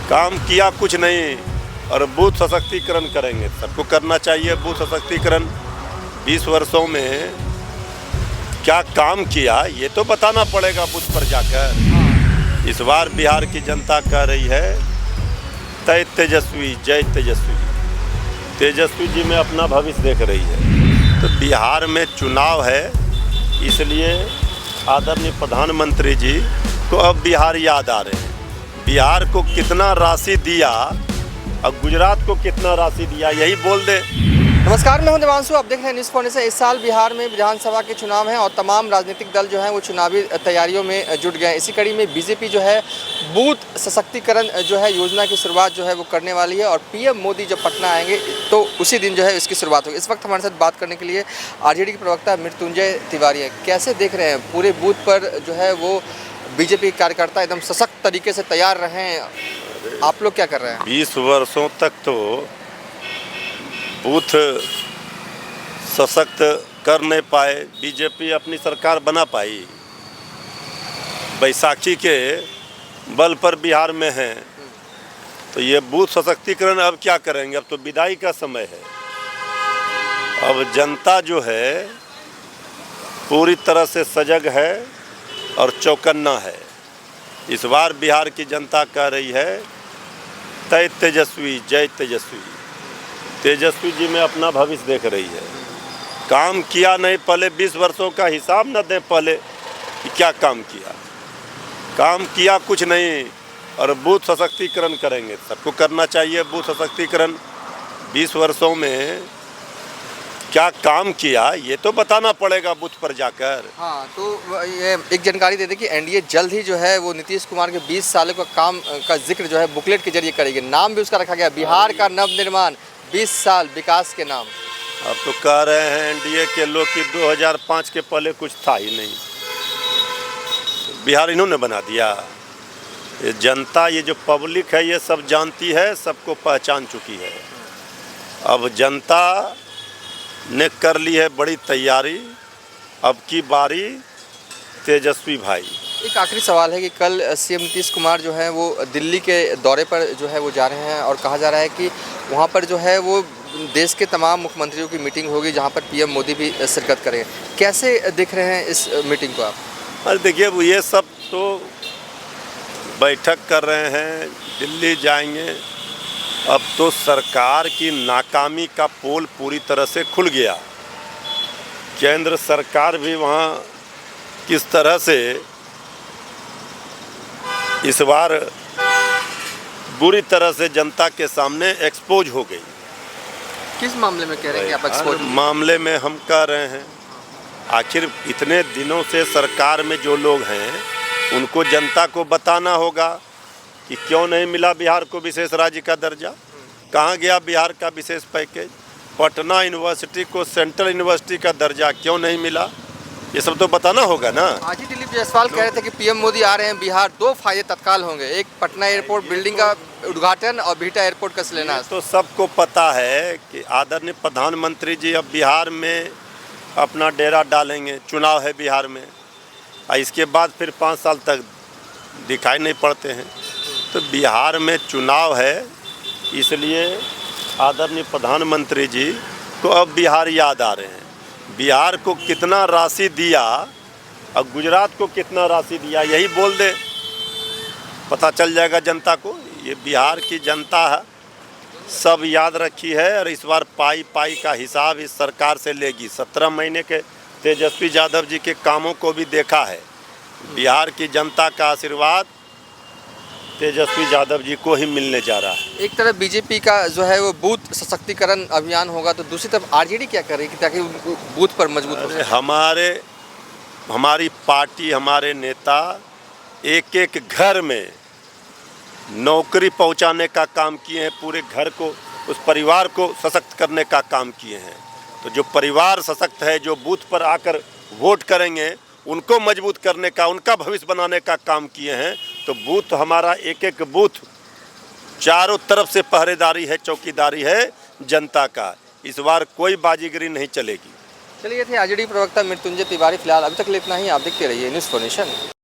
काम किया कुछ नहीं और बूथ सशक्तिकरण करेंगे। सबको करना चाहिए बूथ सशक्तिकरण। 20 वर्षों में क्या काम किया ये तो बताना पड़ेगा बूथ पर जाकर। इस बार बिहार की जनता कह रही है तय तेजस्वी जय तेजस्वी। तेजस्वी जी में अपना भविष्य देख रही है। तो बिहार में चुनाव है, इसलिए आदरणीय प्रधानमंत्री जी को अब बिहार याद आ रहे हैं। बिहार को कितना राशि दिया और गुजरात को कितना राशि दिया यही बोल दे। नमस्कार, मैं हूं देवांशु। आप देख रहे हैं न्यूज़ फाउंडेशन। इस साल बिहार में विधानसभा के चुनाव हैं और तमाम राजनीतिक दल जो हैं वो चुनावी तैयारियों में जुट गए हैं। इसी कड़ी में बीजेपी जो है बूथ सशक्तिकरण जो है योजना की शुरुआत जो है वो करने वाली है और पीएम मोदी जब पटना आएंगे तो उसी दिन जो है इसकी शुरुआत होगी। इस वक्त हमारे साथ बात करने के लिए आरजेडी के प्रवक्ता मृत्युंजय तिवारी है। कैसे देख रहे हैं पूरे बूथ पर जो है वो बीजेपी कार्यकर्ता एकदम सशक्त तरीके से तैयार रहे हैं, आप लोग क्या कर रहे हैं? 20 वर्षों तक तो बूथ सशक्त कर नहीं पाए, बीजेपी अपनी सरकार बना पाई। बैसाखी के बल पर बिहार में हैं, तो ये बूथ सशक्तिकरण अब क्या करेंगे? अब तो विदाई का समय है। अब जनता जो है पूरी तरह से सजग है और चौकन्ना है। इस बार बिहार की जनता कह रही है तय तेजस्वी जय तेजस्वी। तेजस्वी जी में अपना भविष्य देख रही है। काम किया नहीं, पहले 20 वर्षों का हिसाब न दे पहले कि क्या काम किया। काम किया कुछ नहीं और बूथ सशक्तिकरण करेंगे। सबको करना चाहिए बूथ सशक्तिकरण। 20 वर्षों में क्या काम किया ये तो बताना पड़ेगा बूथ पर जाकर। हाँ, तो ये एक जानकारी दे दें कि एनडीए जल्द ही जो है वो नीतीश कुमार के 20 सालों का काम का जिक्र जो है बुकलेट के जरिए करेगी। नाम भी उसका रखा गया, बिहार का नवनिर्माण 20 साल विकास के नाम। अब तो कह रहे हैं एनडीए के लोग कि 2005 के पहले कुछ था ही नहीं, बिहार इन्होंने बना दिया। ये जनता, ये जो पब्लिक है ये सब जानती है, सबको पहचान चुकी है। अब जनता ने कर ली है बड़ी तैयारी। अब की बारी तेजस्वी भाई। एक आखिरी सवाल है कि कल सीएम नीतीश कुमार जो है वो दिल्ली के दौरे पर जो है वो जा रहे हैं और कहा जा रहा है कि वहाँ पर जो है वो देश के तमाम मुख्यमंत्रियों की मीटिंग होगी जहाँ पर पीएम मोदी भी शिरकत करेंगे। कैसे देख रहे हैं इस मीटिंग को आप? अरे देखिए, ये सब तो बैठक कर रहे हैं, दिल्ली जाएंगे। अब तो सरकार की नाकामी का पोल पूरी तरह से खुल गया। केंद्र सरकार भी वहाँ किस तरह से इस बार बुरी तरह से जनता के सामने एक्सपोज हो गई। किस मामले में कह रहे हैं कि आप एक्सपोज? मामले में हम कह रहे हैं आखिर इतने दिनों से सरकार में जो लोग हैं उनको जनता को बताना होगा कि क्यों नहीं मिला बिहार को विशेष राज्य का दर्जा, कहाँ गया बिहार का विशेष पैकेज, पटना यूनिवर्सिटी को सेंट्रल यूनिवर्सिटी का दर्जा क्यों नहीं मिला, ये सब तो बताना होगा ना। आज ही दिलीप जायसवाल कह रहे थे कि पीएम मोदी आ रहे हैं बिहार, 2 फायदे तत्काल होंगे, एक पटना एयरपोर्ट बिल्डिंग का उद्घाटन और बिहटा एयरपोर्ट का शिलान्यास। तो सबको पता है कि आदरणीय प्रधानमंत्री जी अब बिहार में अपना डेरा डालेंगे। चुनाव है बिहार में और इसके बाद फिर 5 साल तक दिखाई नहीं पड़ते हैं। तो बिहार में चुनाव है, इसलिए आदरणीय प्रधानमंत्री जी को अब बिहार याद आ रहे हैं। बिहार को कितना राशि दिया और गुजरात को कितना राशि दिया यही बोल दे, पता चल जाएगा जनता को। ये बिहार की जनता है, सब याद रखी है और इस बार पाई पाई का हिसाब इस सरकार से लेगी। 17 महीने के तेजस्वी यादव जी के कामों को भी देखा है। बिहार की जनता का आशीर्वाद तेजस्वी यादव जी को ही मिलने जा रहा है। एक तरफ बीजेपी का जो है वो बूथ सशक्तिकरण अभियान होगा तो दूसरी तरफ आरजेडी क्या कर रही है ताकि बूथ पर मजबूत हो सके? हमारी पार्टी, हमारे नेता एक एक घर में नौकरी पहुंचाने का काम किए हैं। पूरे घर को, उस परिवार को सशक्त करने का काम किए हैं। तो जो परिवार सशक्त है, जो बूथ पर आकर वोट करेंगे, उनको मजबूत करने का, उनका भविष्य बनाने का काम किए हैं। तो बूथ हमारा एक एक बूथ चारों तरफ से पहरेदारी है, चौकीदारी है जनता का। इस बार कोई बाजीगरी नहीं चलेगी। चलिए, थे आरजेडी प्रवक्ता मृत्युंजय तिवारी। फिलहाल अभी तक इतना ही। आप देखते रहिए न्यूज़ फाउंडेशन।